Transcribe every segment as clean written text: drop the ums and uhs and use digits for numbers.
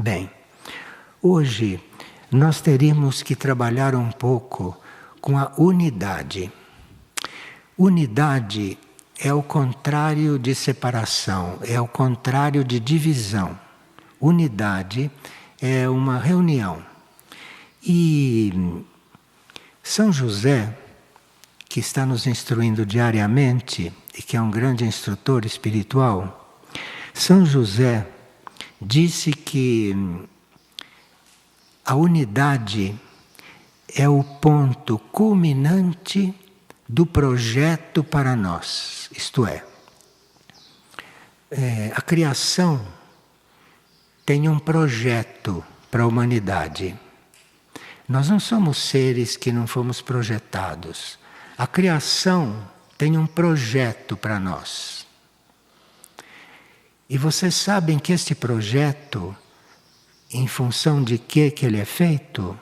Bem, hoje nós teríamos que trabalhar um pouco com a unidade. Unidade é o contrário de separação, é o contrário de divisão. Unidade é uma reunião. E São José, que está nos instruindo diariamente e que é um grande instrutor espiritual, São José disse que a unidade é o ponto culminante do projeto para nós. Isto é, a criação tem um projeto para a humanidade. Nós não somos seres que não fomos projetados. A criação tem um projeto para nós. E vocês sabem que este projeto, em função de que ele é feito,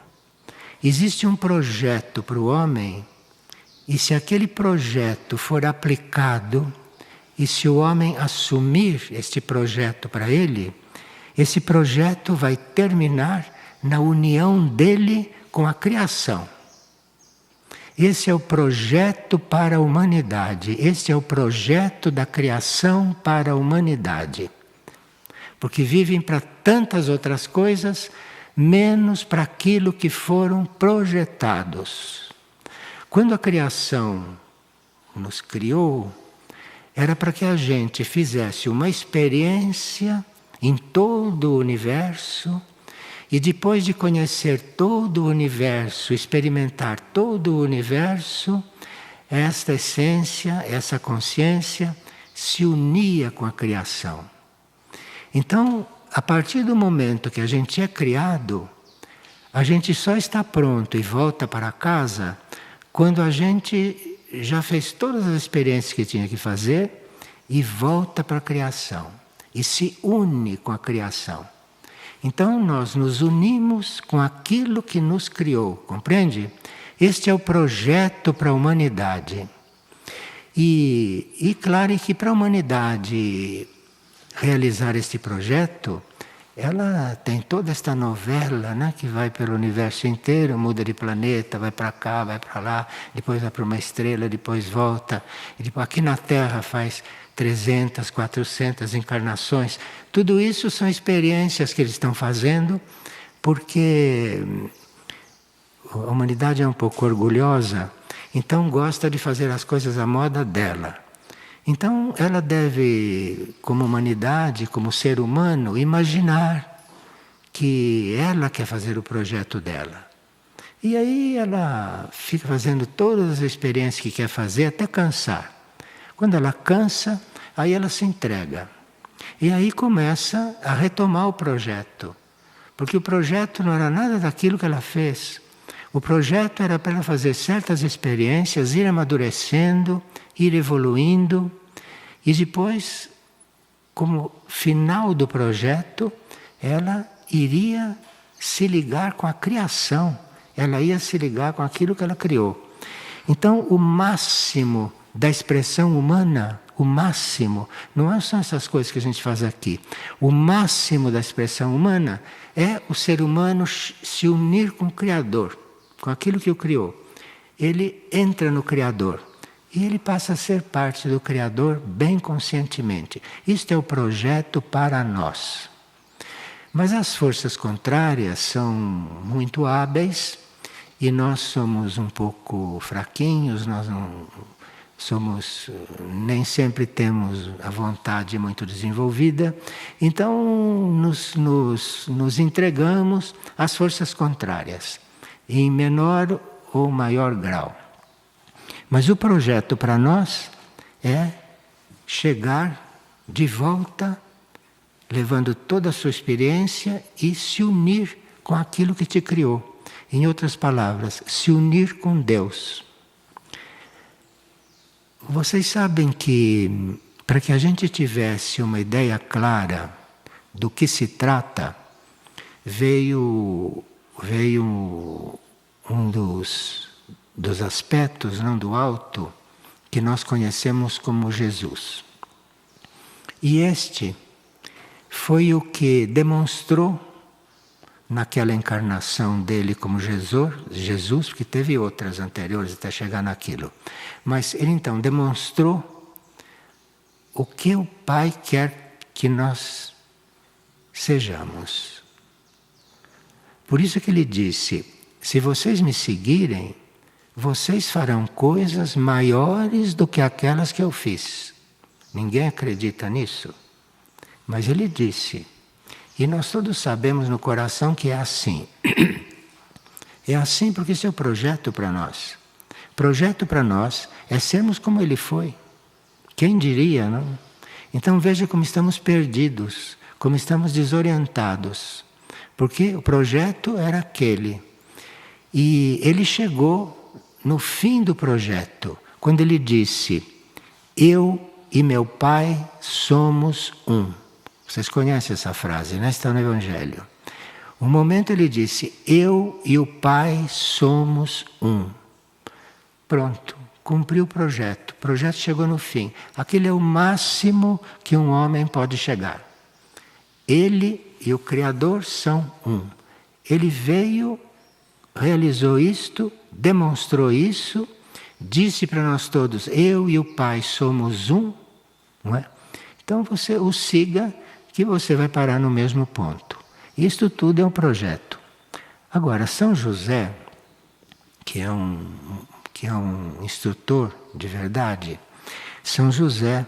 existe um projeto para o homem, e se aquele projeto for aplicado, e se o homem assumir este projeto para ele, esse projeto vai terminar na união dele com a criação. Esse é o projeto para a humanidade, esse é o projeto da criação para a humanidade. Porque vivem para tantas outras coisas, menos para aquilo que foram projetados. Quando a criação nos criou, era para que a gente fizesse uma experiência em todo o universo, e depois de conhecer todo o universo, experimentar todo o universo, esta essência, essa consciência se unia com a criação. Então, a partir do momento que a gente é criado, a gente só está pronto e volta para casa quando a gente já fez todas as experiências que tinha que fazer e volta para a criação e se une com a criação. Então nós nos unimos com aquilo que nos criou, compreende? Este é o projeto para a humanidade. E claro que para a humanidade realizar este projeto, ela tem toda esta novela, né, que vai pelo universo inteiro, muda de planeta, vai para cá, vai para lá, depois vai para uma estrela, depois volta. E depois aqui na Terra faz 300, 400 encarnações. Tudo isso são experiências que eles estão fazendo, porque a humanidade é um pouco orgulhosa, então gosta de fazer as coisas à moda dela. Então ela deve, como humanidade, como ser humano, imaginar que ela quer fazer o projeto dela. E aí ela fica fazendo todas as experiências que quer fazer até cansar. Quando ela cansa, aí ela se entrega. E aí começa a retomar o projeto. Porque o projeto não era nada daquilo que ela fez. O projeto era para ela fazer certas experiências, ir amadurecendo, ir evoluindo. E depois, como final do projeto, ela iria se ligar com a criação. Ela ia se ligar com aquilo que ela criou. Então, o máximo da expressão humana, o máximo, não são essas coisas que a gente faz aqui. O máximo da expressão humana é o ser humano se unir com o Criador, com aquilo que o criou. Ele entra no Criador e ele passa a ser parte do Criador bem conscientemente. Isto é o projeto para nós. Mas as forças contrárias são muito hábeis e nós somos um pouco fraquinhos, nós não nem sempre temos a vontade muito desenvolvida, então nos entregamos às forças contrárias, em menor ou maior grau. Mas o projeto para nós é chegar de volta, levando toda a sua experiência e se unir com aquilo que te criou. Em outras palavras, se unir com Deus. Vocês sabem que, para que a gente tivesse uma ideia clara do que se trata, veio um dos aspectos, não, do alto, que nós conhecemos como Jesus. E este foi o que demonstrou naquela encarnação dele como Jesus, porque teve outras anteriores até chegar naquilo. Mas ele então demonstrou o que o Pai quer que nós sejamos. Por isso que ele disse: se vocês me seguirem, vocês farão coisas maiores do que aquelas que eu fiz. Ninguém acredita nisso. Mas ele disse, e nós todos sabemos no coração que é assim. É assim porque esse é o projeto para nós. Projeto para nós é sermos como ele foi. Quem diria, não? Então veja como estamos perdidos, como estamos desorientados. Porque o projeto era aquele. E ele chegou no fim do projeto, quando ele disse: eu e meu Pai somos um. Vocês conhecem essa frase, né? Está no Evangelho. Um momento ele disse: eu e o Pai somos um. Pronto, cumpriu o projeto. O projeto chegou no fim. Aquele é o máximo que um homem pode chegar. Ele e o Criador são um. Ele veio, realizou isto, demonstrou isso, disse para nós todos: eu e o Pai somos um, não é? Então você o siga, que você vai parar no mesmo ponto. Isto tudo é um projeto. Agora, São José, que é um instrutor de verdade, São José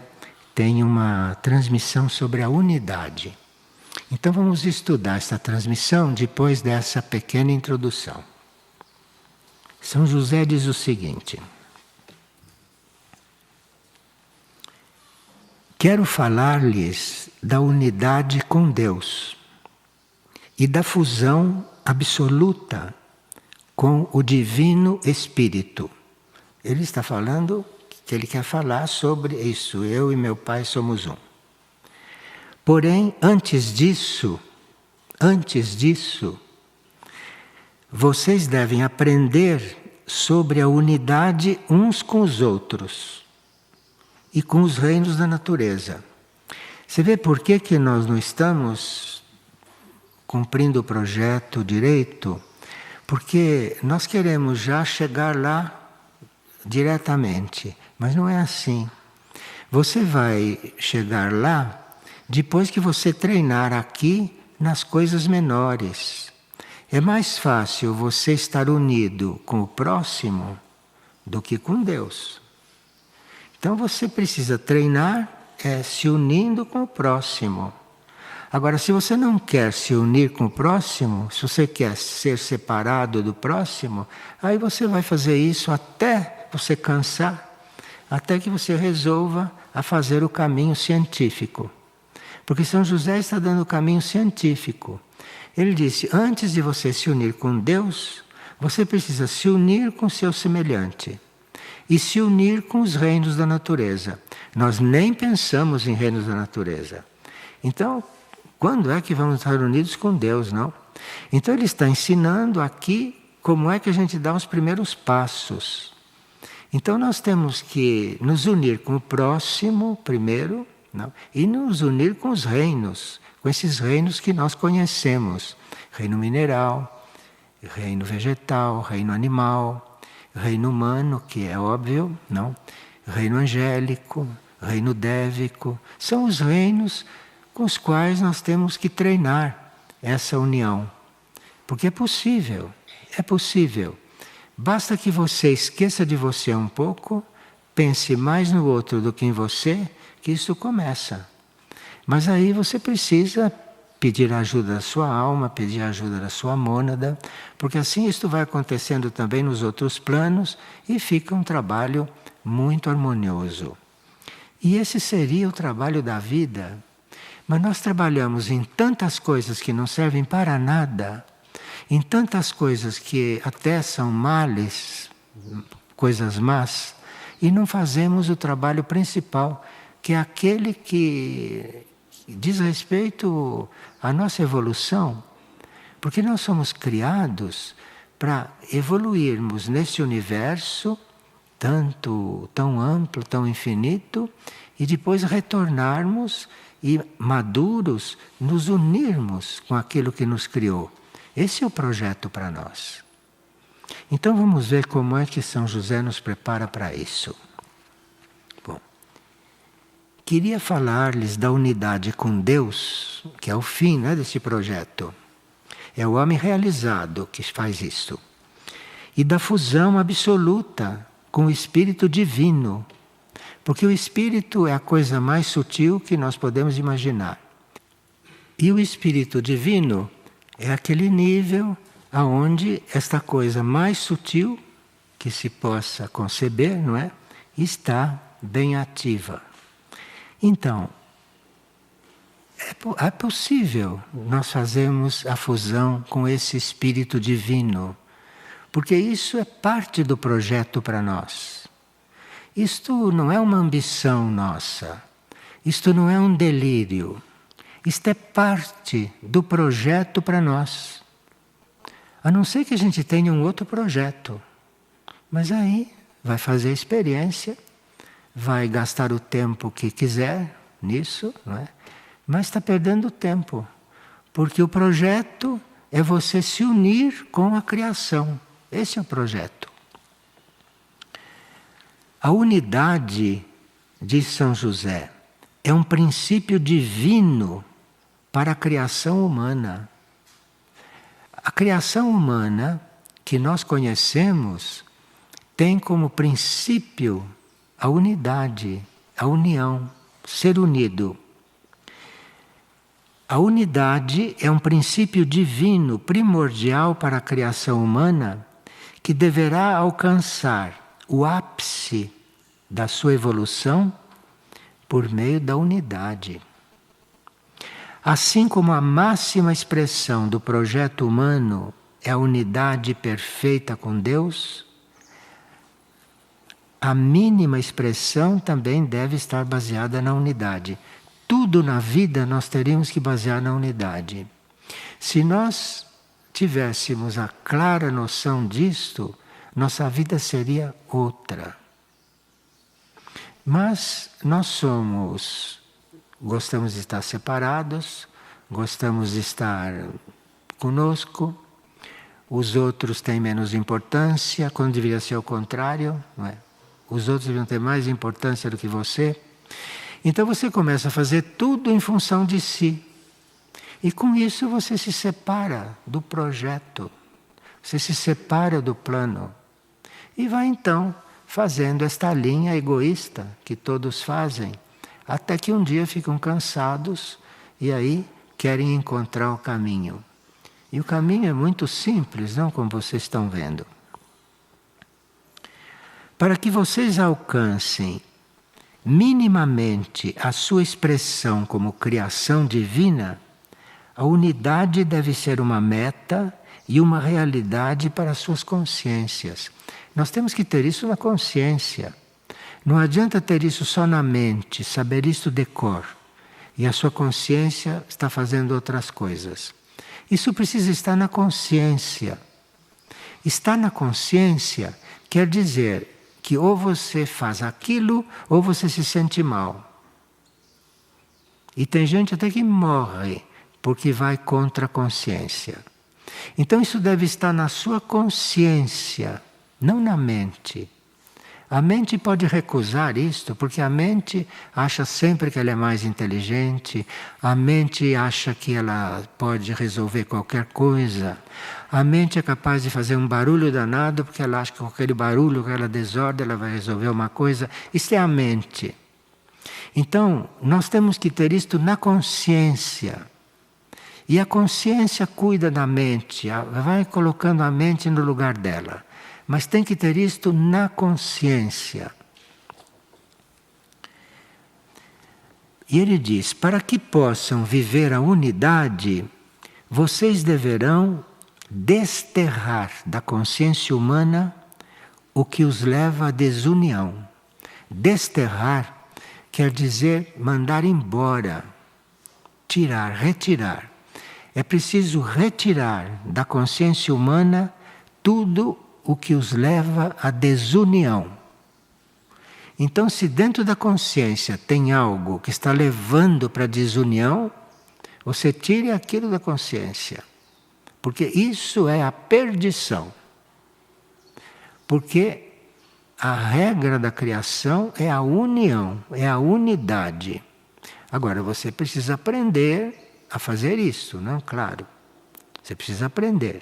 tem uma transmissão sobre a unidade. Então vamos estudar essa transmissão depois dessa pequena introdução. São José diz o seguinte: quero falar-lhes da unidade com Deus e da fusão absoluta com o Divino Espírito. Ele está falando que ele quer falar sobre isso. Eu e meu Pai somos um. Porém, antes disso, vocês devem aprender sobre a unidade uns com os outros e com os reinos da natureza. Você vê por que nós não estamos cumprindo o projeto direito? Porque nós queremos já chegar lá diretamente, mas não é assim. Você vai chegar lá depois que você treinar aqui nas coisas menores. É mais fácil você estar unido com o próximo do que com Deus. Então você precisa treinar se unindo com o próximo. Agora, se você não quer se unir com o próximo, se você quer ser separado do próximo, aí você vai fazer isso até você cansar, até que você resolva a fazer o caminho científico. Porque São José está dando o caminho científico. Ele disse: antes de você se unir com Deus, você precisa se unir com seu semelhante e se unir com os reinos da natureza. Nós nem pensamos em reinos da natureza. Então, quando é que vamos estar unidos com Deus, não? Então ele está ensinando aqui como é que a gente dá os primeiros passos. Então nós temos que nos unir com o próximo primeiro, não? E nos unir com os reinos, com esses reinos que nós conhecemos. Reino mineral, reino vegetal, reino animal, reino humano, que é óbvio, não? Reino angélico, reino dévico. São os reinos com os quais nós temos que treinar essa união. Porque é possível, é possível. Basta que você esqueça de você um pouco, pense mais no outro do que em você, que isso começa. Mas aí você precisa pedir a ajuda da sua alma, pedir a ajuda da sua mônada, porque assim isto vai acontecendo também nos outros planos e fica um trabalho muito harmonioso. E esse seria o trabalho da vida. Mas nós trabalhamos em tantas coisas que não servem para nada, em tantas coisas que até são males, coisas más, e não fazemos o trabalho principal, que é aquele que diz respeito à nossa evolução. Porque nós somos criados para evoluirmos nesse universo tão amplo, tão infinito, e depois retornarmos e maduros nos unirmos com aquilo que nos criou. Esse é o projeto para nós. Então vamos ver como é que São José nos prepara para isso. Bom, queria falar-lhes da unidade com Deus, que é o fim, né, desse projeto. É o homem realizado que faz isso. E da fusão absoluta com o Espírito Divino. Porque o Espírito é a coisa mais sutil que nós podemos imaginar. E o Espírito Divino é aquele nível aonde esta coisa mais sutil que se possa conceber, não é? Está bem ativa. Então, é possível nós fazermos a fusão com esse Espírito Divino, porque isso é parte do projeto para nós. Isto não é uma ambição nossa, isto não é um delírio, isto é parte do projeto para nós. A não ser que a gente tenha um outro projeto, mas aí vai fazer a experiência, vai gastar o tempo que quiser nisso, não é? Mas está perdendo tempo, porque o projeto é você se unir com a criação. Esse é o projeto. A unidade, diz São José, é um princípio divino para a criação humana. A criação humana que nós conhecemos tem como princípio a unidade, a união, ser unido. A unidade é um princípio divino, primordial para a criação humana, que deverá alcançar o ápice da sua evolução por meio da unidade. Assim como a máxima expressão do projeto humano é a unidade perfeita com Deus, a mínima expressão também deve estar baseada na unidade. Tudo na vida nós teríamos que basear na unidade. Se nós tivéssemos a clara noção disto, nossa vida seria outra. Mas nós gostamos de estar separados, gostamos de estar conosco, os outros têm menos importância, quando deveria ser o contrário, não é? Os outros deveriam ter mais importância do que você. Então você começa a fazer tudo em função de si. E com isso você se separa do projeto, você se separa do plano. E vai então fazendo esta linha egoísta que todos fazem, até que um dia ficam cansados e aí querem encontrar o caminho. E o caminho é muito simples, não como vocês estão vendo. Para que vocês alcancem minimamente a sua expressão como criação divina, a unidade deve ser uma meta e uma realidade para as suas consciências. Nós temos que ter isso na consciência. Não adianta ter isso só na mente, saber isso de cor, e a sua consciência está fazendo outras coisas. Isso precisa estar na consciência. Estar na consciência quer dizer que ou você faz aquilo ou você se sente mal. E tem gente até que morre porque vai contra a consciência. Então isso deve estar na sua consciência, não na mente. A mente pode recusar isto, porque a mente acha sempre que ela é mais inteligente, a mente acha que ela pode resolver qualquer coisa, a mente é capaz de fazer um barulho danado, porque ela acha que com aquele barulho, com aquela desordem, ela vai resolver uma coisa. Isso é a mente. Então, nós temos que ter isto na consciência. E a consciência cuida da mente, vai colocando a mente no lugar dela. Mas tem que ter isto na consciência. E ele diz, para que possam viver a unidade, vocês deverão desterrar da consciência humana o que os leva à desunião. Desterrar quer dizer mandar embora, tirar, retirar. É preciso retirar da consciência humana tudo o que os leva à desunião. Então, se dentro da consciência tem algo que está levando para a desunião, você tire aquilo da consciência. Porque isso é a perdição. Porque a regra da criação é a união, é a unidade. Agora, você precisa aprender a fazer isso, não? Claro. Você precisa aprender.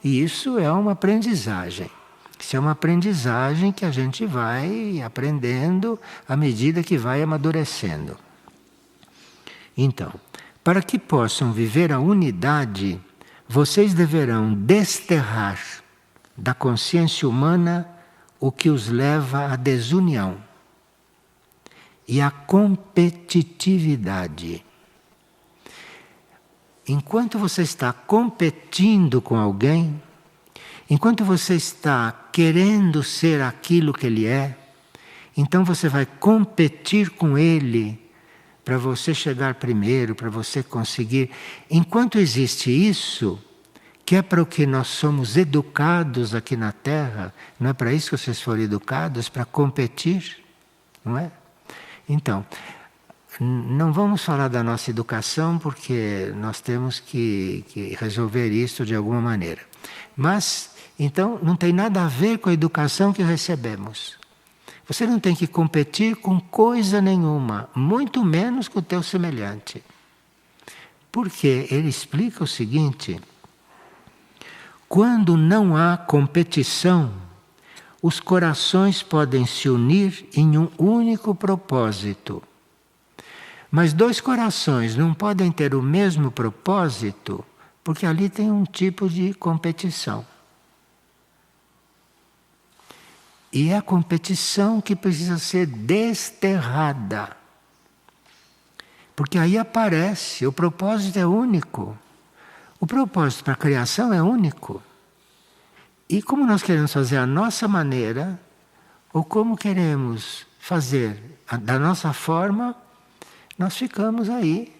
E isso é uma aprendizagem. Isso é uma aprendizagem que a gente vai aprendendo à medida que vai amadurecendo. Então, para que possam viver a unidade, vocês deverão desterrar da consciência humana o que os leva à desunião e à competitividade. Enquanto você está competindo com alguém, enquanto você está querendo ser aquilo que ele é, então você vai competir com ele para você chegar primeiro, para você conseguir. Enquanto existe isso, que é para o que nós somos educados aqui na Terra, não é para isso que vocês foram educados, para competir, não é? Então, não vamos falar da nossa educação, porque nós temos que resolver isso de alguma maneira. Mas, então, não tem nada a ver com a educação que recebemos. Você não tem que competir com coisa nenhuma, muito menos com o teu semelhante. Porque ele explica o seguinte: quando não há competição, os corações podem se unir em um único propósito. Mas dois corações não podem ter o mesmo propósito, porque ali tem um tipo de competição. E é a competição que precisa ser desterrada. Porque aí aparece, o propósito é único. O propósito para a criação é único. E como nós queremos fazer a nossa maneira, ou como queremos fazer da nossa forma, nós ficamos aí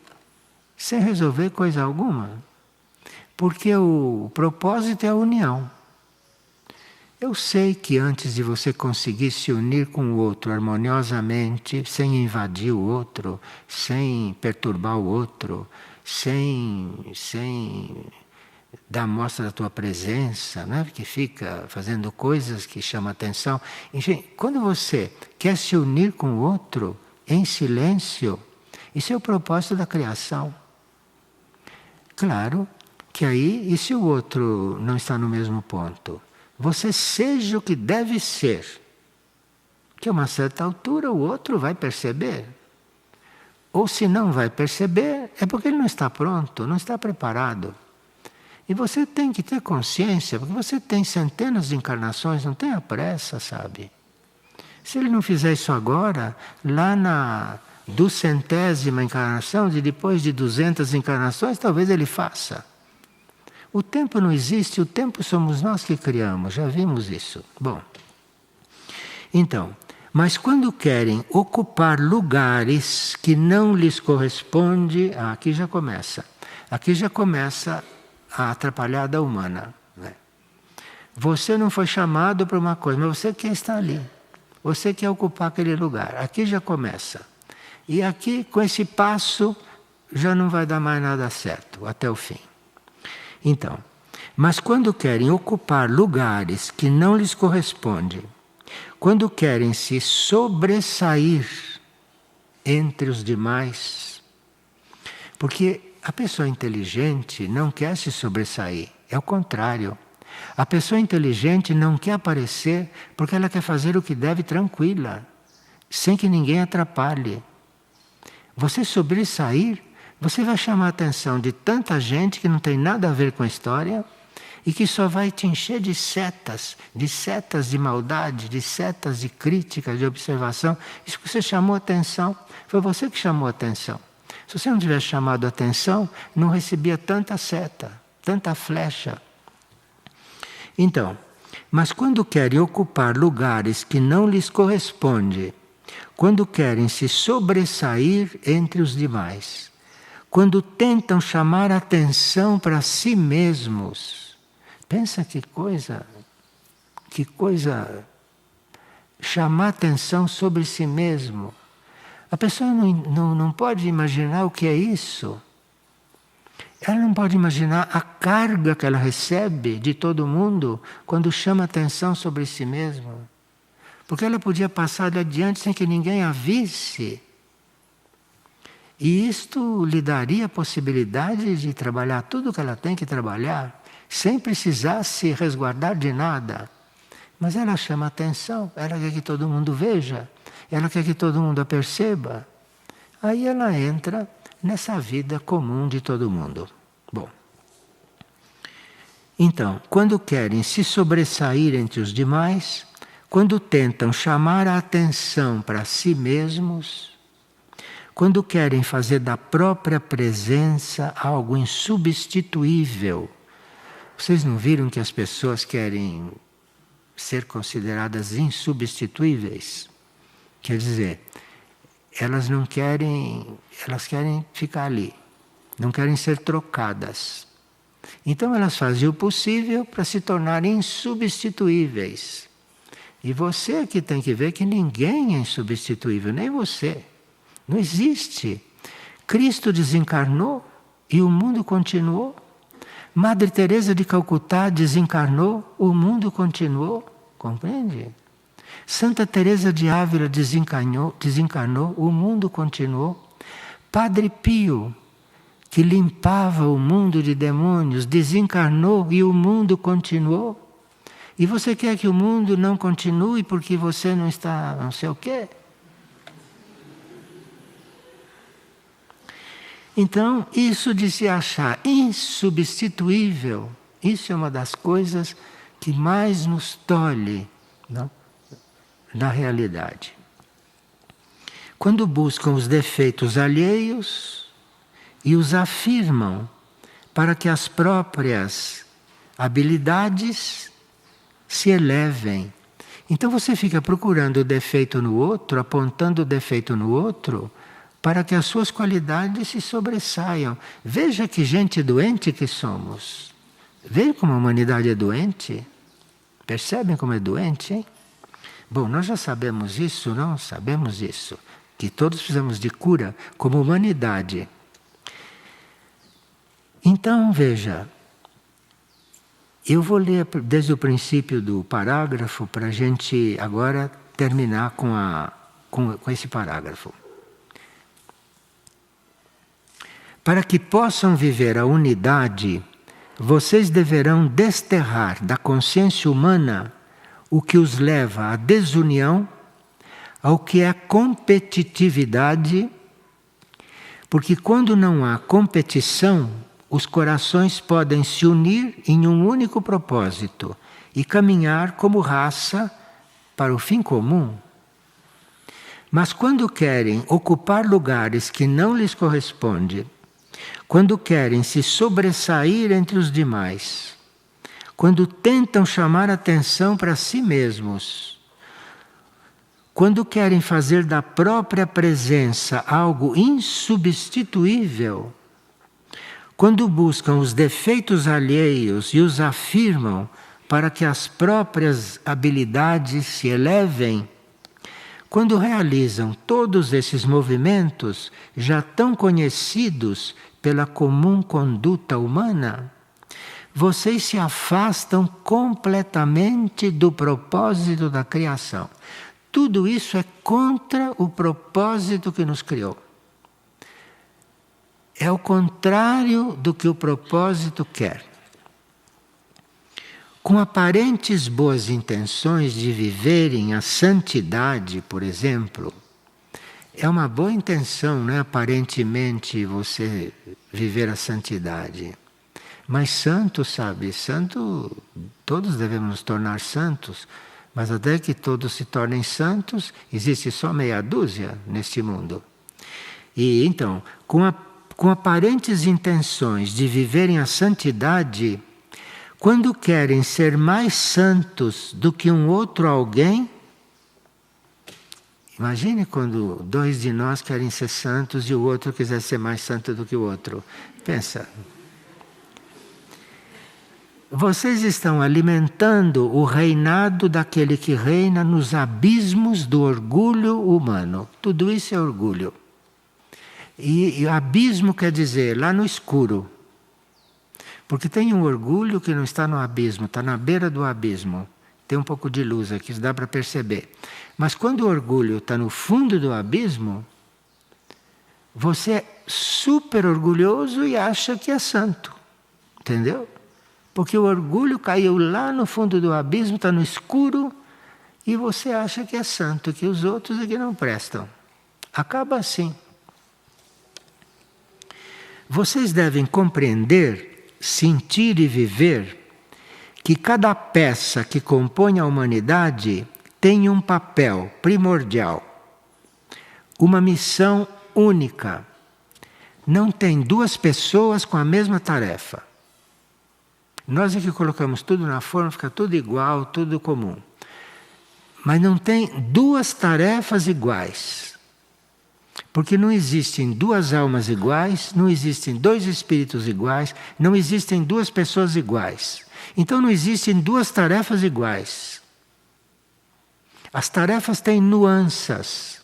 sem resolver coisa alguma. Porque o propósito é a união. Eu sei que antes de você conseguir se unir com o outro harmoniosamente, sem invadir o outro, sem perturbar o outro, sem dar mostra da tua presença, né? Que fica fazendo coisas que chamam atenção. Enfim, quando você quer se unir com o outro em silêncio, isso é o propósito da criação. Claro que aí, e se o outro não está no mesmo ponto? Você seja o que deve ser. Que a uma certa altura o outro vai perceber. Ou se não vai perceber, é porque ele não está pronto, não está preparado. E você tem que ter consciência, porque você tem centenas de encarnações, não tenha pressa, sabe? Se ele não fizer isso agora, lá na 200ª encarnação, depois de 200 encarnações, talvez ele faça. O tempo não existe, o tempo somos nós que criamos, já vimos isso. Bom, então, mas quando querem ocupar lugares que não lhes corresponde, aqui já começa a atrapalhada humana. Né? Você não foi chamado para uma coisa, mas você quer estar ali. Você quer ocupar aquele lugar. Aqui já começa. E aqui, com esse passo, já não vai dar mais nada certo, até o fim. Então, mas quando querem ocupar lugares que não lhes correspondem, quando querem se sobressair entre os demais, porque a pessoa inteligente não quer se sobressair, é o contrário. A pessoa inteligente não quer aparecer porque ela quer fazer o que deve tranquila, sem que ninguém atrapalhe. Você sobressair, você vai chamar a atenção de tanta gente que não tem nada a ver com a história e que só vai te encher de setas de maldade, de setas de crítica, de observação. Isso que você chamou a atenção, foi você que chamou a atenção. Se você não tivesse chamado a atenção, não recebia tanta seta, tanta flecha. Então, mas quando querem ocupar lugares que não lhes correspondem, quando querem se sobressair entre os demais, quando tentam chamar atenção para si mesmos, pensa que coisa, chamar atenção sobre si mesmo. A pessoa não pode imaginar o que é isso. Ela não pode imaginar a carga que ela recebe de todo mundo quando chama atenção sobre si mesma. Porque ela podia passar adiante sem que ninguém a visse. E isto lhe daria a possibilidade de trabalhar tudo o que ela tem que trabalhar, sem precisar se resguardar de nada. Mas ela chama atenção, ela quer que todo mundo veja, ela quer que todo mundo a perceba. Aí ela entra nessa vida comum de todo mundo. Bom, então, quando querem se sobressair entre os demais, quando tentam chamar a atenção para si mesmos, quando querem fazer da própria presença algo insubstituível. Vocês não viram que as pessoas querem ser consideradas insubstituíveis? Quer dizer, elas não querem, elas querem ficar ali, não querem ser trocadas. Então elas fazem o possível para se tornarem insubstituíveis. E você que tem que ver que ninguém é insubstituível, nem você. Não existe. Cristo desencarnou e o mundo continuou. Madre Teresa de Calcutá desencarnou, o mundo continuou. Compreende? Santa Teresa de Ávila desencarnou, o mundo continuou. Padre Pio, que limpava o mundo de demônios, desencarnou e o mundo continuou. E você quer que o mundo não continue porque você não está não sei o quê? Então, isso de se achar insubstituível, isso é uma das coisas que mais nos tolhe, não? Na realidade. Quando buscam os defeitos alheios e os afirmam para que as próprias habilidades se elevem. Então você fica procurando o defeito no outro, apontando o defeito no outro, para que as suas qualidades se sobressaiam. Veja que gente doente que somos. Veja como a humanidade é doente. Percebem como é doente, hein? Bom, nós já sabemos isso, não? Sabemos isso. Que todos precisamos de cura como humanidade. Então, veja. Eu vou ler desde o princípio do parágrafo para a gente agora terminar com esse parágrafo. Para que possam viver a unidade, vocês deverão desterrar da consciência humana o que os leva à desunião, ao que é competitividade, porque quando não há competição, os corações podem se unir em um único propósito e caminhar como raça para o fim comum. Mas quando querem ocupar lugares que não lhes correspondem, quando querem se sobressair entre os demais, quando tentam chamar atenção para si mesmos, quando querem fazer da própria presença algo insubstituível, quando buscam os defeitos alheios e os afirmam para que as próprias habilidades se elevem, quando realizam todos esses movimentos já tão conhecidos pela comum conduta humana, vocês se afastam completamente do propósito da criação. Tudo isso é contra o propósito que nos criou. É o contrário do que o propósito quer. Com aparentes boas intenções de viverem a santidade, por exemplo, é uma boa intenção, não é aparentemente você viver a santidade. Mas santo, sabe, santo, todos devemos nos tornar santos, mas até que todos se tornem santos, existe só meia dúzia neste mundo. E então, com aparentes intenções de viverem a santidade, quando querem ser mais santos do que um outro alguém, imagine quando dois de nós querem ser santos e o outro quiser ser mais santo do que o outro. Pensa. Vocês estão alimentando o reinado daquele que reina nos abismos do orgulho humano. Tudo isso é orgulho. E abismo quer dizer lá no escuro, Porque tem um orgulho que não está no abismo, está na beira do abismo. Tem um pouco de luz aqui, isso dá para perceber. Mas quando o orgulho está no fundo do abismo, você é super orgulhoso e acha que é santo. Entendeu? Porque o orgulho caiu lá no fundo do abismo, está no escuro, e você acha que é santo, que os outros é que não prestam. Acaba assim. Vocês devem compreender, sentir e viver que cada peça que compõe a humanidade tem um papel primordial, uma missão única. Não tem duas pessoas com a mesma tarefa. Nós é que colocamos tudo na forma, fica tudo igual, tudo comum. Mas não tem duas tarefas iguais. Porque não existem duas almas iguais, não existem dois espíritos iguais, não existem duas pessoas iguais. Então não existem duas tarefas iguais. As tarefas têm nuances.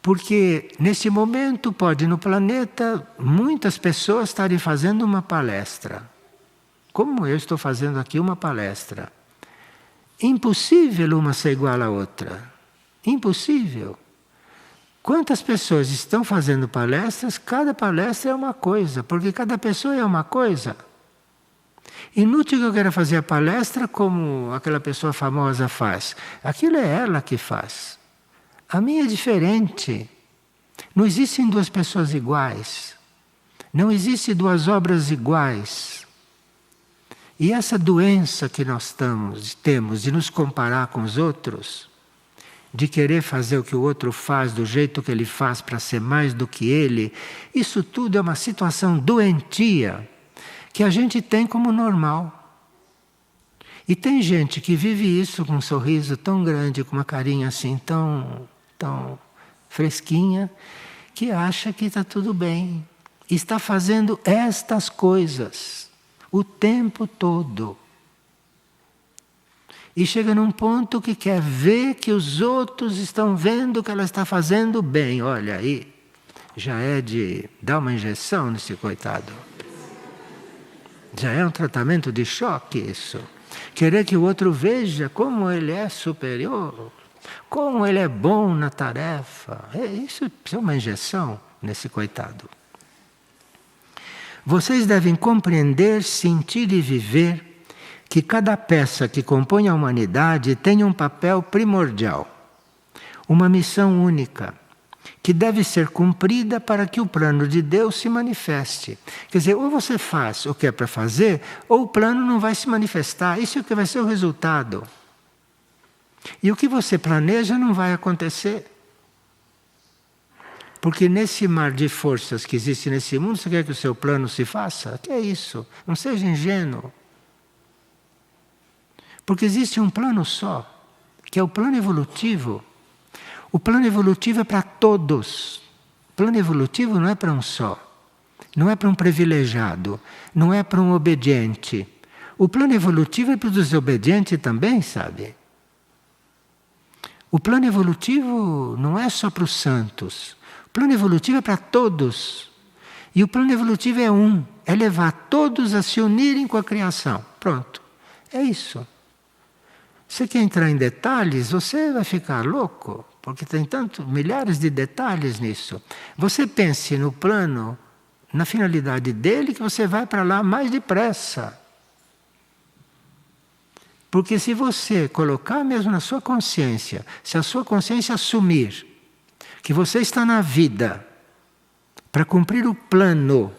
Porque neste momento pode no planeta muitas pessoas estarem fazendo uma palestra. Como eu estou fazendo aqui uma palestra. Impossível uma ser igual à outra. Impossível. Quantas pessoas estão fazendo palestras, cada palestra é uma coisa, porque cada pessoa é uma coisa. Inútil que eu queira fazer a palestra como aquela pessoa famosa faz. Aquilo é ela que faz. A minha é diferente. Não existem duas pessoas iguais. Não existem duas obras iguais. E essa doença que nós temos de nos comparar com os outros, de querer fazer o que o outro faz do jeito que ele faz para ser mais do que ele, isso tudo é uma situação doentia que a gente tem como normal. E tem gente que vive isso com um sorriso tão grande, com uma carinha assim tão fresquinha, que acha que está tudo bem. Está fazendo estas coisas o tempo todo. E chega num ponto que quer ver que os outros estão vendo que ela está fazendo bem. Olha aí, já é de dar uma injeção nesse coitado. Já é um tratamento de choque isso. Querer que o outro veja como ele é superior, como ele é bom na tarefa. Isso é uma injeção nesse coitado. Vocês devem compreender, sentir e viver que cada peça que compõe a humanidade tem um papel primordial, uma missão única, que deve ser cumprida para que o plano de Deus se manifeste. Quer dizer, ou você faz o que é para fazer, ou o plano não vai se manifestar. Isso é o que vai ser o resultado. E o que você planeja não vai acontecer. Porque nesse mar de forças que existe nesse mundo, você quer que o seu plano se faça? Que é isso? Não seja ingênuo. Porque existe um plano só, que é o plano evolutivo. O plano evolutivo é para todos. O plano evolutivo não é para um só. Não é para um privilegiado. Não é para um obediente. O plano evolutivo é para o desobediente também, sabe? O plano evolutivo não é só para os santos. O plano evolutivo é para todos. E o plano evolutivo é um. É levar todos a se unirem com a criação. Pronto. É isso. Você quer entrar em detalhes, você vai ficar louco. Porque tem milhares de detalhes nisso. Você pense no plano, na finalidade dele, que você vai para lá mais depressa. Porque se você colocar mesmo na sua consciência, se a sua consciência assumir que você está na vida para cumprir o plano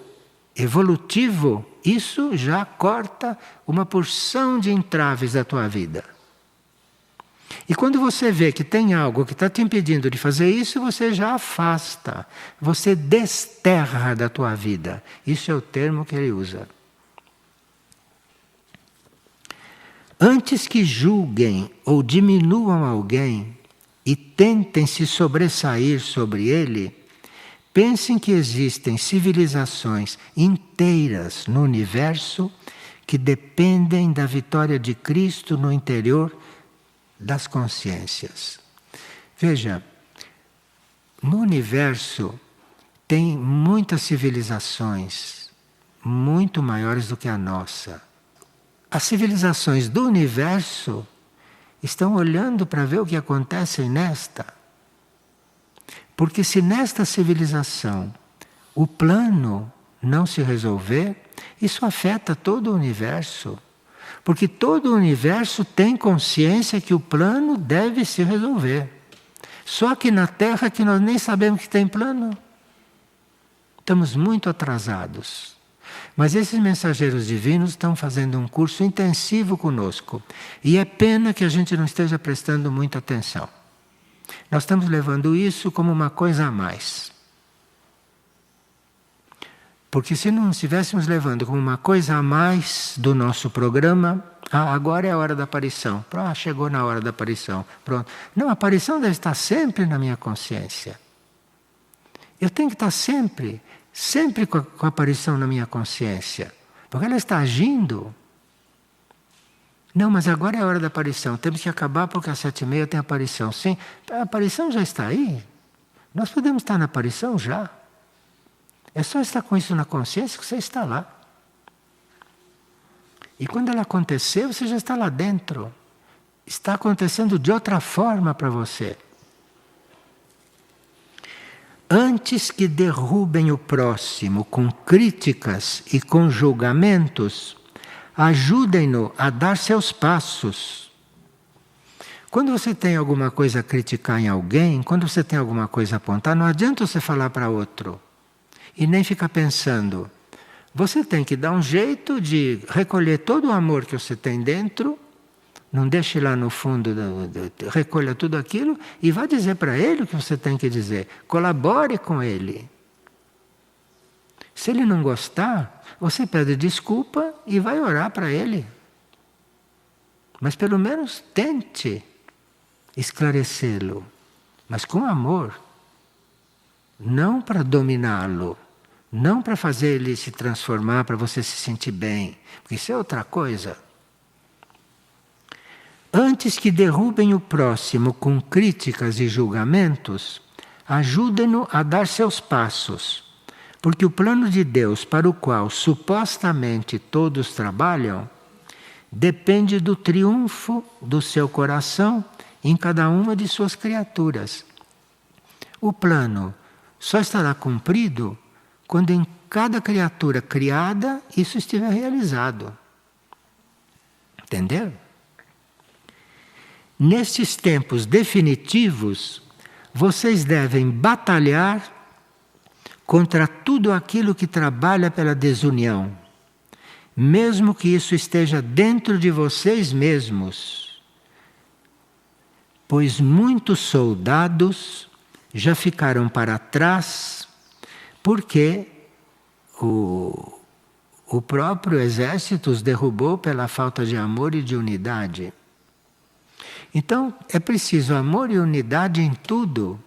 evolutivo, isso já corta uma porção de entraves da tua vida. E quando você vê que tem algo que está te impedindo de fazer isso, você já afasta, você desterra da tua vida. Isso é o termo que ele usa. Antes que julguem ou diminuam alguém e tentem se sobressair sobre ele, pensem que existem civilizações inteiras no universo que dependem da vitória de Cristo no interior das consciências. Veja, no universo tem muitas civilizações, muito maiores do que a nossa. As civilizações do universo estão olhando para ver o que acontece nesta. Porque se nesta civilização o plano não se resolver, isso afeta todo o universo. Porque todo o universo tem consciência que o plano deve se resolver. Só que na Terra que nós nem sabemos que tem plano. Estamos muito atrasados. Mas esses mensageiros divinos estão fazendo um curso intensivo conosco. E é pena que a gente não esteja prestando muita atenção. Nós estamos levando isso como uma coisa a mais. Porque se não estivéssemos levando como uma coisa a mais do nosso programa, agora é a hora da aparição. Chegou na hora da aparição. Pronto. Não, a aparição deve estar sempre na minha consciência. Eu tenho que estar sempre com a aparição na minha consciência. Porque ela está agindo. Não, mas agora é a hora da aparição. Temos que acabar porque às 7h30 tem aparição. Sim, a aparição já está aí. Nós podemos estar na aparição já. É só estar com isso na consciência que você está lá. E quando ela acontecer, você já está lá dentro. Está acontecendo de outra forma para você. Antes que derrubem o próximo com críticas e com julgamentos, ajudem-no a dar seus passos. Quando você tem alguma coisa a criticar em alguém, quando você tem alguma coisa a apontar, não adianta você falar para outro. E nem ficar pensando. Você tem que dar um jeito de recolher todo o amor que você tem dentro, não deixe lá no fundo, recolha tudo aquilo e vá dizer para ele o que você tem que dizer. Colabore com ele. Se ele não gostar, você pede desculpa e vai orar para ele. Mas pelo menos tente esclarecê-lo, mas com amor. Não para dominá-lo, não para fazer ele se transformar, para você se sentir bem, porque isso é outra coisa. Antes que derrubem o próximo com críticas e julgamentos, ajudem-no a dar seus passos, porque o plano de Deus para o qual supostamente todos trabalham depende do triunfo do seu coração em cada uma de suas criaturas. O plano só estará cumprido quando em cada criatura criada isso estiver realizado. Entendeu? Nestes tempos definitivos, vocês devem batalhar contra tudo aquilo que trabalha pela desunião, mesmo que isso esteja dentro de vocês mesmos. Pois muitos soldados já ficaram para trás porque o próprio exército os derrubou pela falta de amor e de unidade. Então, é preciso amor e unidade em tudo,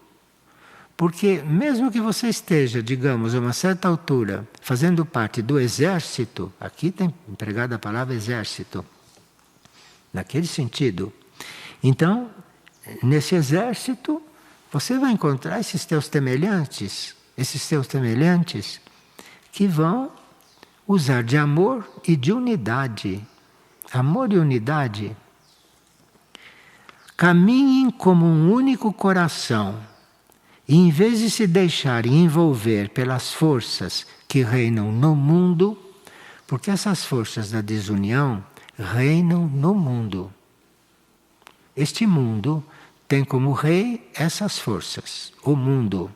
porque mesmo que você esteja, digamos, a uma certa altura, fazendo parte do exército, aqui tem empregada a palavra exército, naquele sentido. Então, nesse exército, você vai encontrar esses teus semelhantes que vão usar de amor e de unidade. Amor e unidade. Caminhem como um único coração e, em vez de se deixarem envolver pelas forças que reinam no mundo, porque essas forças da desunião reinam no mundo. Este mundo tem como rei essas forças, o mundo.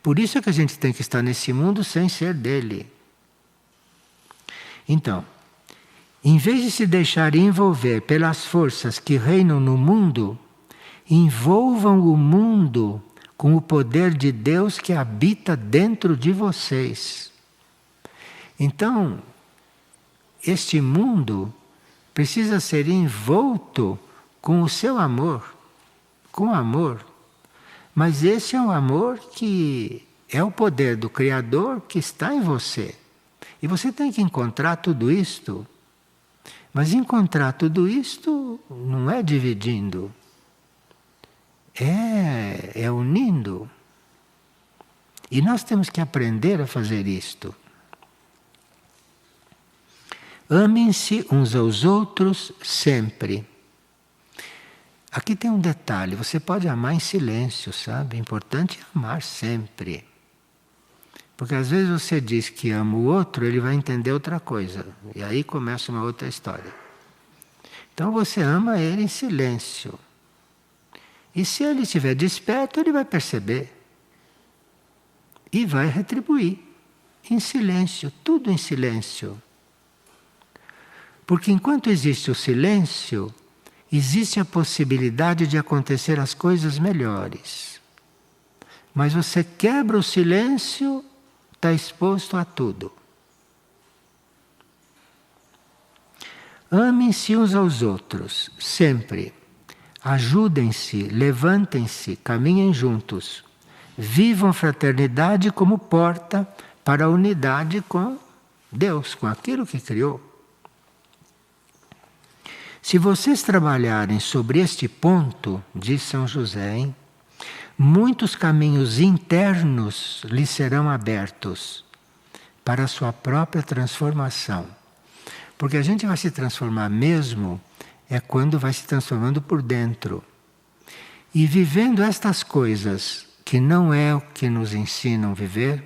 Por isso é que a gente tem que estar nesse mundo sem ser dele. Então, em vez de se deixar envolver pelas forças que reinam no mundo, envolvam o mundo com o poder de Deus que habita dentro de vocês. Então, este mundo precisa ser envolto com o seu amor, com amor. Mas esse é um amor que é o poder do Criador que está em você. E você tem que encontrar tudo isto. Mas encontrar tudo isto não é dividindo. É unindo. E nós temos que aprender a fazer isto. Amem-se uns aos outros sempre. Aqui tem um detalhe, você pode amar em silêncio, sabe? O importante é amar sempre. Porque às vezes você diz que ama o outro, ele vai entender outra coisa. E aí começa uma outra história. Então você ama ele em silêncio. E se ele estiver desperto, ele vai perceber. E vai retribuir. Em silêncio, tudo em silêncio. Porque enquanto existe o silêncio, existe a possibilidade de acontecer as coisas melhores. Mas você quebra o silêncio, está exposto a tudo. Amem-se uns aos outros, sempre. Ajudem-se, levantem-se, caminhem juntos. Vivam a fraternidade como porta para a unidade com Deus, com aquilo que criou. Se vocês trabalharem sobre este ponto, diz São José, muitos caminhos internos lhes serão abertos para a sua própria transformação. Porque a gente vai se transformar mesmo é quando vai se transformando por dentro. E vivendo estas coisas, que não é o que nos ensinam a viver,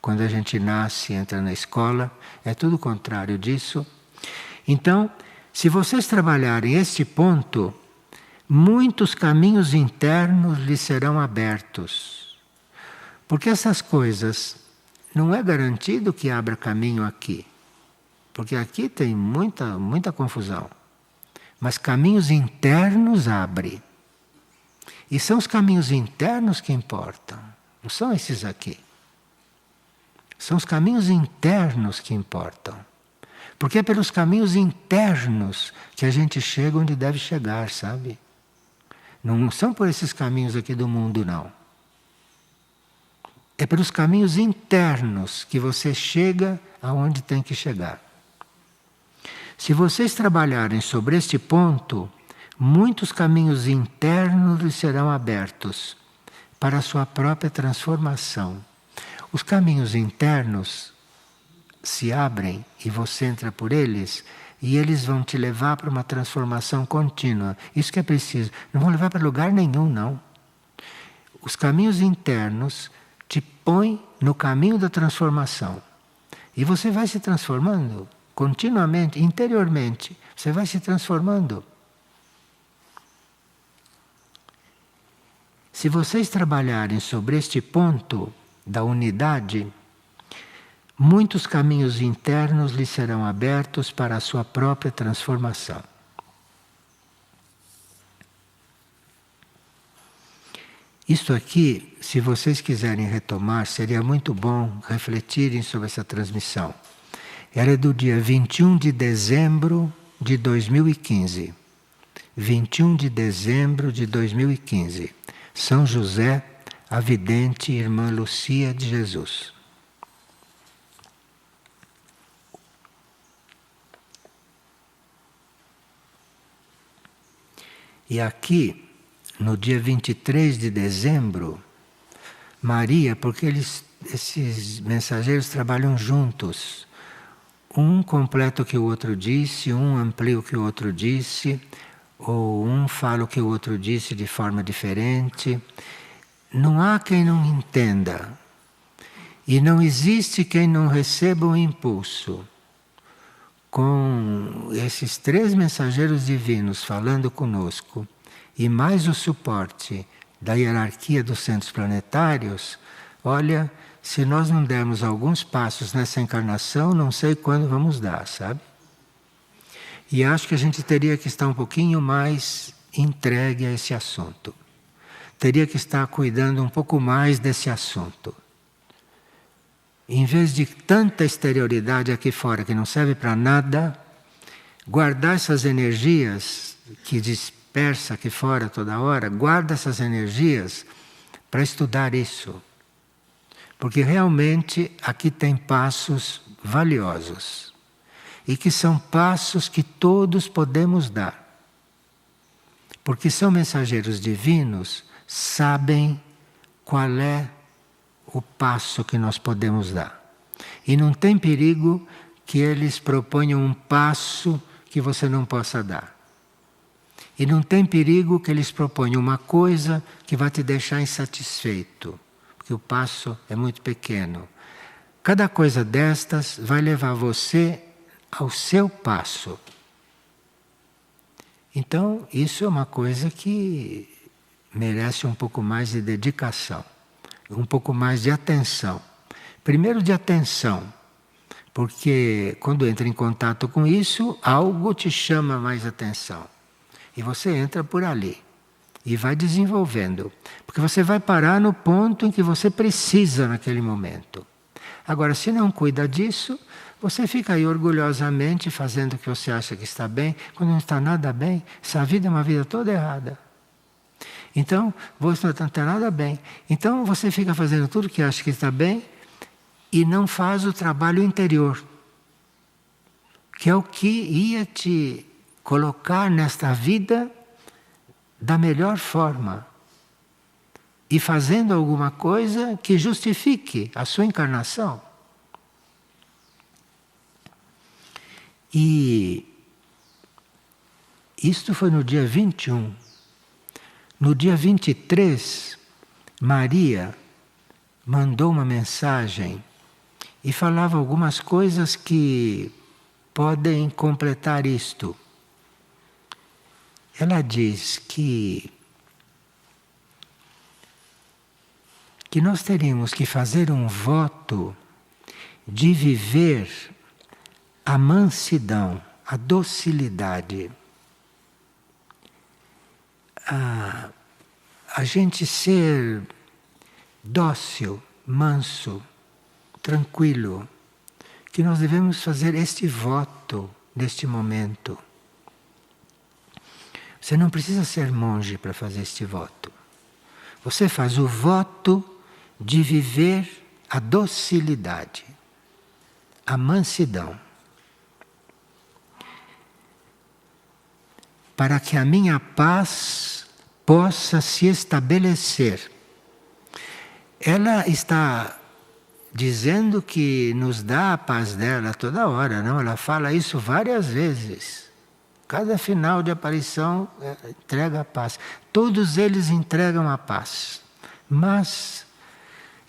quando a gente nasce e entra na escola, é tudo o contrário disso. Então, se vocês trabalharem este ponto, muitos caminhos internos lhes serão abertos. Porque essas coisas não é garantido que abra caminho aqui. Porque aqui tem muita confusão. Mas caminhos internos abre. E são os caminhos internos que importam. Não são esses aqui. São os caminhos internos que importam. Porque é pelos caminhos internos que a gente chega onde deve chegar, sabe? Não são por esses caminhos aqui do mundo, não. É pelos caminhos internos que você chega aonde tem que chegar. Se vocês trabalharem sobre este ponto, muitos caminhos internos lhes serão abertos para a sua própria transformação. Os caminhos internos se abrem e você entra por eles e eles vão te levar para uma transformação contínua. Isso que é preciso. Não vão levar para lugar nenhum, não. Os caminhos internos te põem no caminho da transformação. E você vai se transformando continuamente, interiormente. Você vai se transformando. Se vocês trabalharem sobre este ponto da unidade, muitos caminhos internos lhes serão abertos para a sua própria transformação. Isto aqui, se vocês quiserem retomar, seria muito bom refletirem sobre essa transmissão. Ela é do dia 21 de dezembro de 2015. 21 de dezembro de 2015. São José, a vidente irmã Lucia de Jesus. E aqui, no dia 23 de dezembro, Maria, porque esses mensageiros trabalham juntos. Um completa o que o outro disse, um amplia o que o outro disse, ou um fala o que o outro disse de forma diferente. Não há quem não entenda. E não existe quem não receba um impulso. Com esses 3 mensageiros divinos falando conosco, e mais o suporte da hierarquia dos centros planetários, olha, se nós não dermos alguns passos nessa encarnação, não sei quando vamos dar, sabe? E acho que a gente teria que estar um pouquinho mais entregue a esse assunto. Teria que estar cuidando um pouco mais desse assunto. Em vez de tanta exterioridade aqui fora que não serve para nada, guardar essas energias que dispersa aqui fora toda hora, guarda essas energias para estudar isso. Porque realmente aqui tem passos valiosos. E que são passos que todos podemos dar. Porque são mensageiros divinos, sabem qual é o passo que nós podemos dar. E não tem perigo que eles proponham um passo que você não possa dar. E não tem perigo que eles proponham uma coisa que vai te deixar insatisfeito, porque o passo é muito pequeno. Cada coisa destas vai levar você ao seu passo. Então, isso é uma coisa que merece um pouco mais de dedicação, um pouco mais de atenção. Primeiro de atenção, porque quando entra em contato com isso, algo te chama mais atenção. E você entra por ali e vai desenvolvendo. Porque você vai parar no ponto em que você precisa naquele momento. Agora, se não cuida disso, você fica aí orgulhosamente fazendo o que você acha que está bem, quando não está nada bem. Essa vida é uma vida toda errada. Então, você não está nada bem. Então, você fica fazendo tudo que acha que está bem e não faz o trabalho interior, que é o que ia te colocar nesta vida da melhor forma e fazendo alguma coisa que justifique a sua encarnação. E isto foi no dia 21. No dia 23, Maria mandou uma mensagem e falava algumas coisas que podem completar isto. Ela diz que nós teríamos que fazer um voto de viver a mansidão, a docilidade. A gente ser dócil, manso, tranquilo, que nós devemos fazer este voto neste momento. Você não precisa ser monge para fazer este voto. Você faz o voto de viver a docilidade, a mansidão. Para que a minha paz possa se estabelecer. Ela está dizendo que nos dá a paz dela toda hora, não? Ela fala isso várias vezes. Cada final de aparição entrega a paz. Todos eles entregam a paz. Mas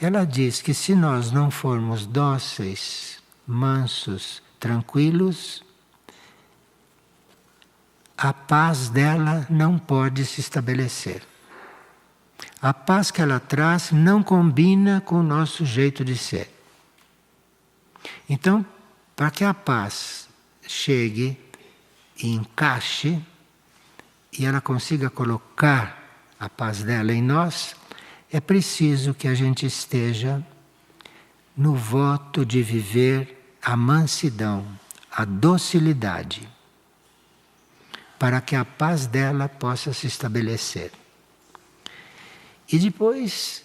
ela diz que se nós não formos dóceis, mansos, tranquilos, a paz dela não pode se estabelecer. A paz que ela traz não combina com o nosso jeito de ser. Então, para que a paz chegue e encaixe e ela consiga colocar a paz dela em nós, é preciso que a gente esteja no voto de viver a mansidão, a docilidade, para que a paz dela possa se estabelecer. E depois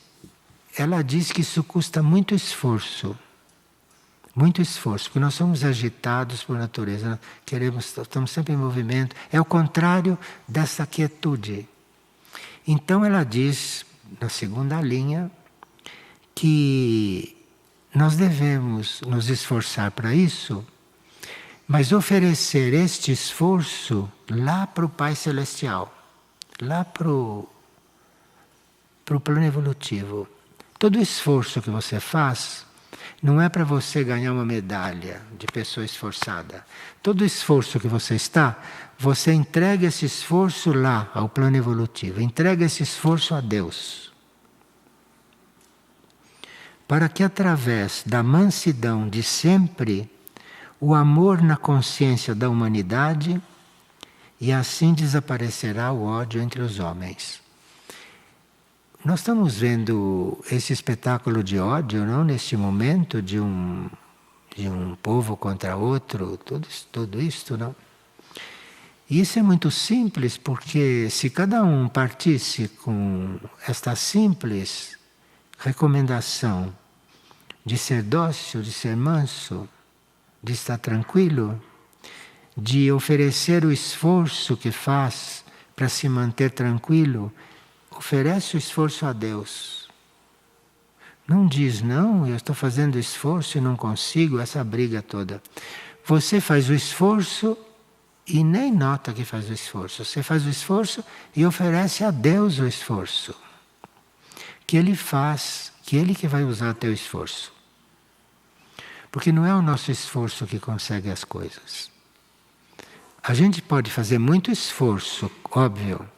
ela diz que isso custa muito esforço, porque nós somos agitados por natureza, estamos sempre em movimento, é o contrário dessa quietude. Então ela diz, na segunda linha, que nós devemos nos esforçar para isso, mas oferecer este esforço lá para o Pai Celestial, lá para o plano evolutivo. Todo esforço que você faz não é para você ganhar uma medalha de pessoa esforçada. Todo esforço que você entrega esse esforço lá ao plano evolutivo, entrega esse esforço a Deus. Para que através da mansidão de sempre, o amor na consciência da humanidade, e assim desaparecerá o ódio entre os homens. Nós estamos vendo esse espetáculo de ódio, não? Neste momento de um povo contra outro, tudo isto, não? E isso é muito simples, porque se cada um partisse com esta simples recomendação de ser dócil, de ser manso, de estar tranquilo, de oferecer o esforço que faz para se manter tranquilo, oferece o esforço a Deus. Não diz, não, eu estou fazendo esforço e não consigo, essa briga toda. você faz o esforço e nem nota que faz o esforço. Você faz o esforço e oferece a Deus o esforço. Que Ele faz, que Ele que vai usar o teu esforço. Porque não é o nosso esforço que consegue as coisas. A gente pode fazer muito esforço, óbvio,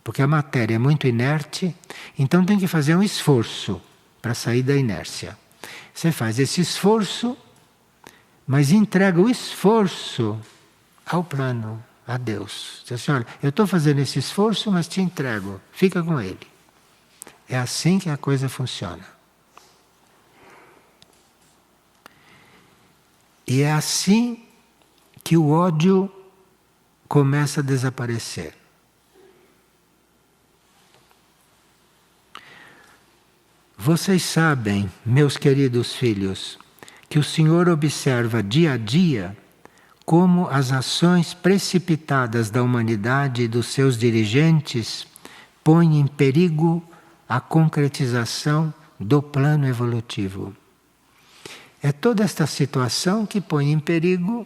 porque a matéria é muito inerte, então tem que fazer um esforço para sair da inércia. Você faz esse esforço, mas entrega o esforço ao plano, a Deus. Você diz assim, olha, eu estou fazendo esse esforço, mas te entrego, fica com Ele. É assim que a coisa funciona. E é assim que o ódio começa a desaparecer. Vocês sabem, meus queridos filhos, que o Senhor observa dia a dia como as ações precipitadas da humanidade e dos seus dirigentes põem em perigo a concretização do plano evolutivo. É toda esta situação que põe em perigo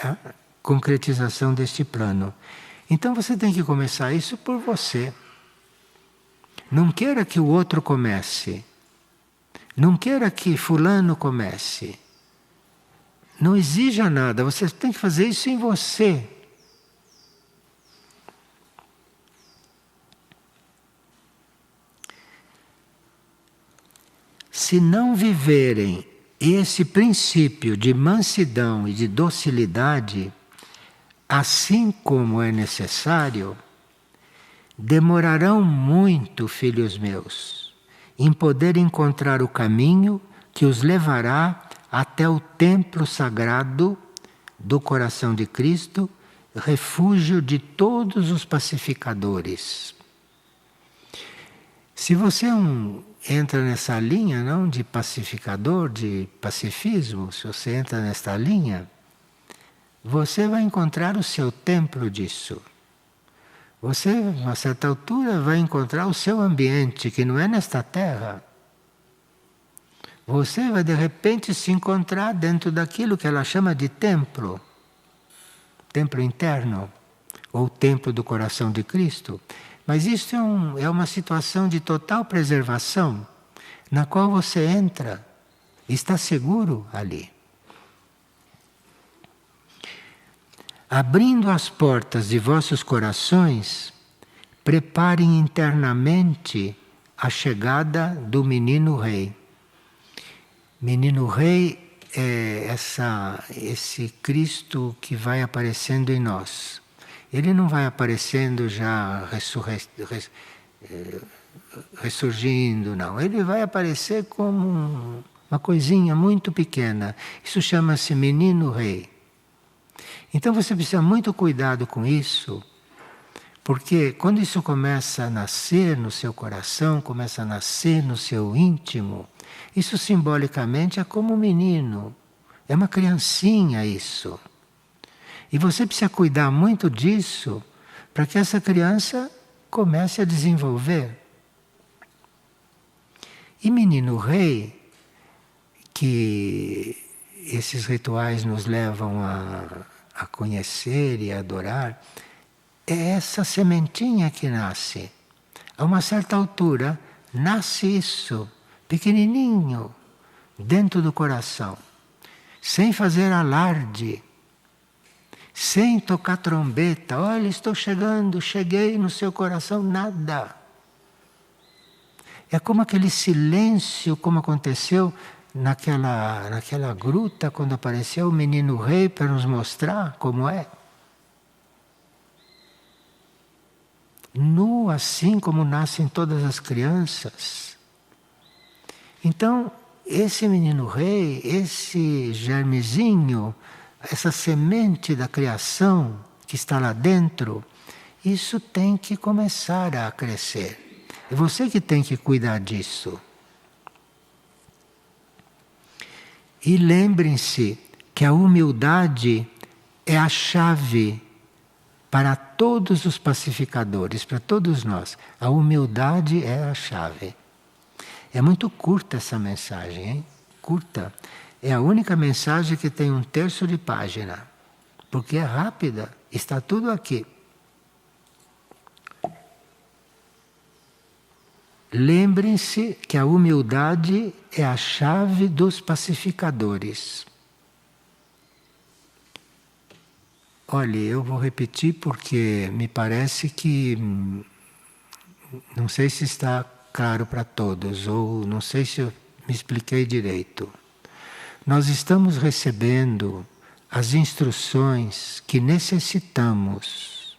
a concretização deste plano. Então você tem que começar isso por você. Não queira que o outro comece. Não queira que fulano comece. Não exija nada, você tem que fazer isso em você. Se não viverem esse princípio de mansidão e de docilidade, assim como é necessário, demorarão muito, filhos meus, em poder encontrar o caminho que os levará até o templo sagrado do coração de Cristo, refúgio de todos os pacificadores. Se você entra nessa linha, não, de pacificador, de pacifismo, se você entra nesta linha, você vai encontrar o seu templo disso. Você, a uma certa altura, vai encontrar o seu ambiente, que não é nesta terra. Você vai, de repente, se encontrar dentro daquilo que ela chama de templo. Templo interno, ou templo do coração de Cristo. Mas isso é uma situação de total preservação, na qual você entra e está seguro ali. Abrindo as portas de vossos corações, preparem internamente a chegada do menino rei. Menino rei é esse Cristo que vai aparecendo em nós. Ele não vai aparecendo já ressurgindo, não. Ele vai aparecer como uma coisinha muito pequena. Isso chama-se menino rei. Então você precisa muito cuidado com isso, porque quando isso começa a nascer no seu coração, começa a nascer no seu íntimo, isso simbolicamente é como um menino, é uma criancinha isso. E você precisa cuidar muito disso para que essa criança comece a desenvolver. E menino rei, que esses rituais nos levam a conhecer e a adorar, é essa sementinha que nasce. A uma certa altura, nasce isso, pequenininho, dentro do coração, sem fazer alarde, sem tocar trombeta. Olha, estou chegando, cheguei no seu coração, nada. É como aquele silêncio, como aconteceu naquela gruta, quando apareceu o menino rei para nos mostrar como é. Nu, assim como nascem todas as crianças. Então, esse menino rei, esse germezinho, essa semente da criação que está lá dentro, isso tem que começar a crescer. É você que tem que cuidar disso. E lembrem-se que a humildade é a chave para todos os pacificadores, para todos nós. A humildade é a chave. É muito curta essa mensagem, hein? Curta. É a única mensagem que tem 1/3 de página, porque é rápida, está tudo aqui. Lembrem-se que a humildade é a chave dos pacificadores. Olha, eu vou repetir porque me parece que não sei se está claro para todos, ou não sei se eu me expliquei direito. Nós estamos recebendo as instruções que necessitamos.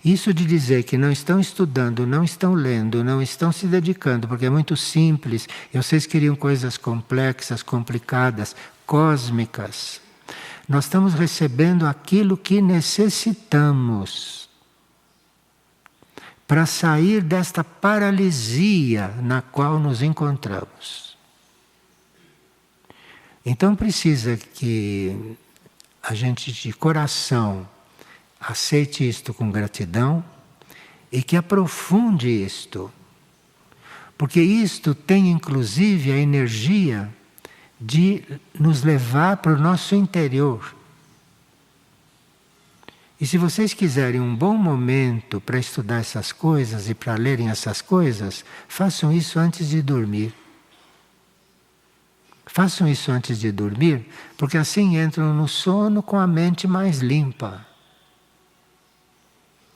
Isso de dizer que não estão estudando, não estão lendo, não estão se dedicando, porque é muito simples, e vocês queriam coisas complexas, complicadas, cósmicas. Nós estamos recebendo aquilo que necessitamos para sair desta paralisia na qual nos encontramos. Então precisa que a gente de coração aceite isto com gratidão e que aprofunde isto. Porque isto tem inclusive a energia de nos levar para o nosso interior. E se vocês quiserem um bom momento para estudar essas coisas e para lerem essas coisas, façam isso antes de dormir. Façam isso antes de dormir, porque assim entram no sono com a mente mais limpa.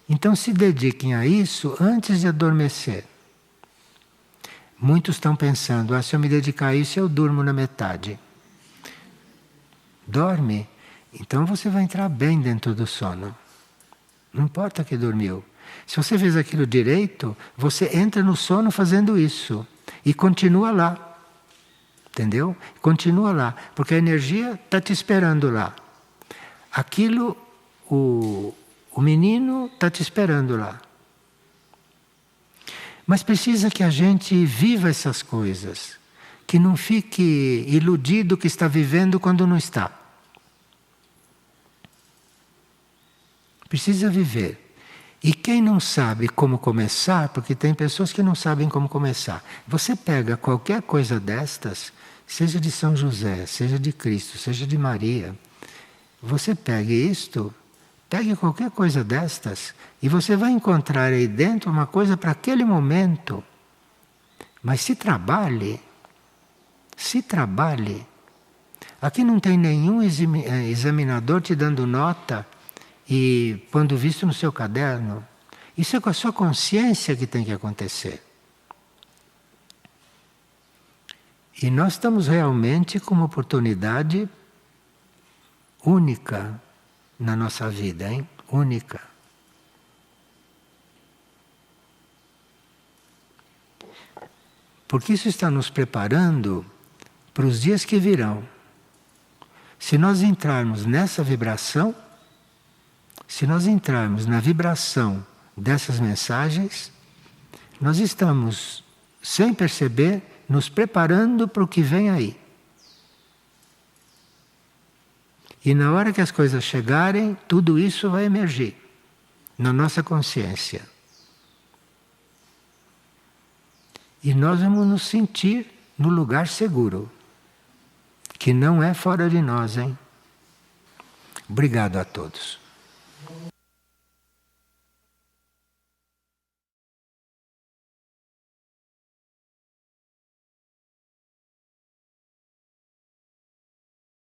Então se dediquem a isso antes de adormecer. Muitos estão pensando, se eu me dedicar a isso eu durmo na metade. Dorme, então você vai entrar bem dentro do sono. Não importa que dormiu. Se você fez aquilo direito, você entra no sono fazendo isso. E continua lá. Entendeu? Continua lá. Porque a energia está te esperando lá. Aquilo, o menino está te esperando lá. Mas precisa que a gente viva essas coisas. Que não fique iludido que está vivendo quando não está. Precisa viver. E quem não sabe como começar, porque tem pessoas que não sabem como começar. Você pega qualquer coisa destas, seja de São José, seja de Cristo, seja de Maria. Você pegue isto, pegue qualquer coisa destas e você vai encontrar aí dentro uma coisa para aquele momento. Mas se trabalhe. Se trabalhe. Aqui não tem nenhum examinador te dando nota e pondo visto no seu caderno. Isso é com a sua consciência que tem que acontecer. E nós estamos realmente com uma oportunidade única na nossa vida, hein? Única. Porque isso está nos preparando para os dias que virão. Se nós entrarmos nessa vibração, se nós entrarmos na vibração dessas mensagens, nós estamos, sem perceber, nos preparando para o que vem aí. E na hora que as coisas chegarem, tudo isso vai emergir na nossa consciência. E nós vamos nos sentir no lugar seguro, que não é fora de nós, hein? Obrigado a todos.